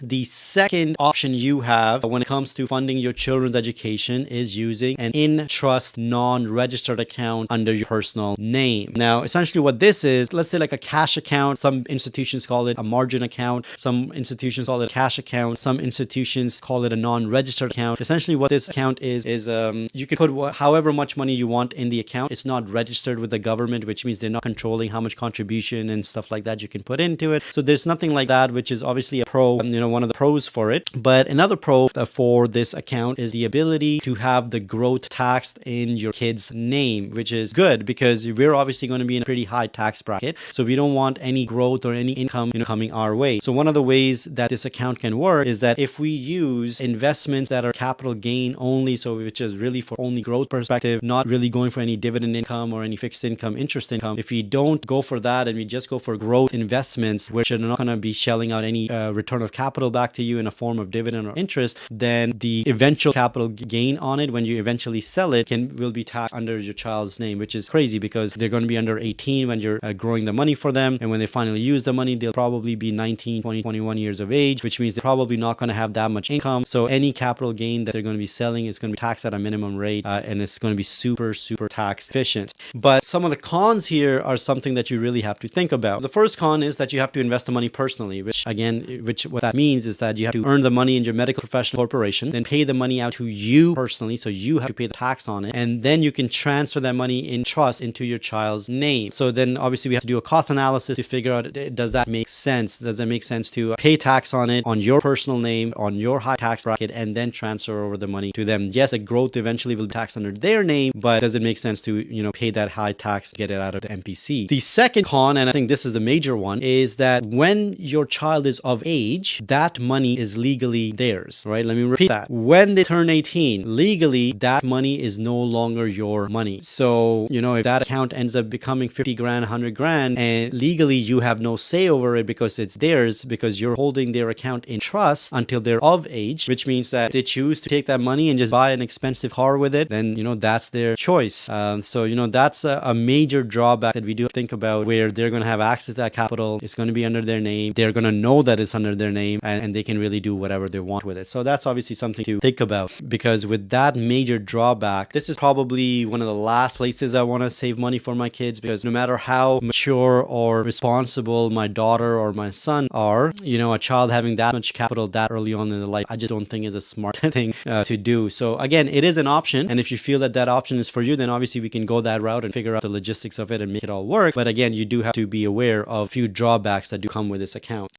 The second option you have when it comes to funding your children's education is using an in-trust non-registered account under your personal name. Now, essentially what this is, let's say like a cash account. Some institutions call it a margin account. Some institutions call it a cash account. Some institutions call it a non-registered account. Essentially what this account is you can put however much money you want in the account. It's not registered with the government, which means they're not controlling how much contribution and stuff like that you can put into it. So there's nothing like that, which is obviously a pro, one of the pros for it. But another pro for this account is the ability to have the growth taxed in your kid's name, which is good because we're obviously going to be in a pretty high tax bracket. So we don't want any growth or any income coming our way. So one of the ways that this account can work is that if we use investments that are capital gain only, so which is really for only growth perspective, not really going for any dividend income or any fixed income, interest income. If we don't go for that and we just go for growth investments, which are not going to be shelling out any return of capital back to you in a form of dividend or interest, then the eventual capital gain on it when you eventually sell it will be taxed under your child's name, which is crazy because they're going to be under 18 when you're growing the money for them, and when they finally use the money they'll probably be 19, 20, 21 years of age, which means they're probably not going to have that much income. So any capital gain that they're going to be selling is going to be taxed at a minimum rate, and it's going to be super tax efficient. But some of the cons here are something that you really have to think about. The first con is that you have to invest the money personally, which what that means is that you have to earn the money in your medical professional corporation, then pay the money out to you personally, so you have to pay the tax on it, and then you can transfer that money in trust into your child's name. So then obviously we have to do a cost analysis to figure out, does that make sense? Does that make sense to pay tax on it on your personal name, on your high tax bracket, and then transfer over the money to them? Yes, the growth eventually will be taxed under their name, but does it make sense to pay that high tax to get it out of the MPC? The second con, and I think this is the major one, is that when your child is of age, that money is legally theirs, right? Let me repeat that. When they turn 18, legally, that money is no longer your money. So, if that account ends up becoming 50 grand, 100 grand, and legally you have no say over it because it's theirs, because you're holding their account in trust until they're of age, which means that if they choose to take that money and just buy an expensive car with it, then, that's their choice. So, that's a major drawback that we do think about, where they're going to have access to that capital. It's going to be under their name. They're going to know that it's under their name, and they can really do whatever they want with it. So that's obviously something to think about, because with that major drawback, this is probably one of the last places I want to save money for my kids, because no matter how mature or responsible my daughter or my son are, a child having that much capital that early on in their life, I just don't think is a smart thing to do. So again, it is an option, and if you feel that that option is for you, then obviously we can go that route and figure out the logistics of it and make it all work. But again, you do have to be aware of a few drawbacks that do come with this account.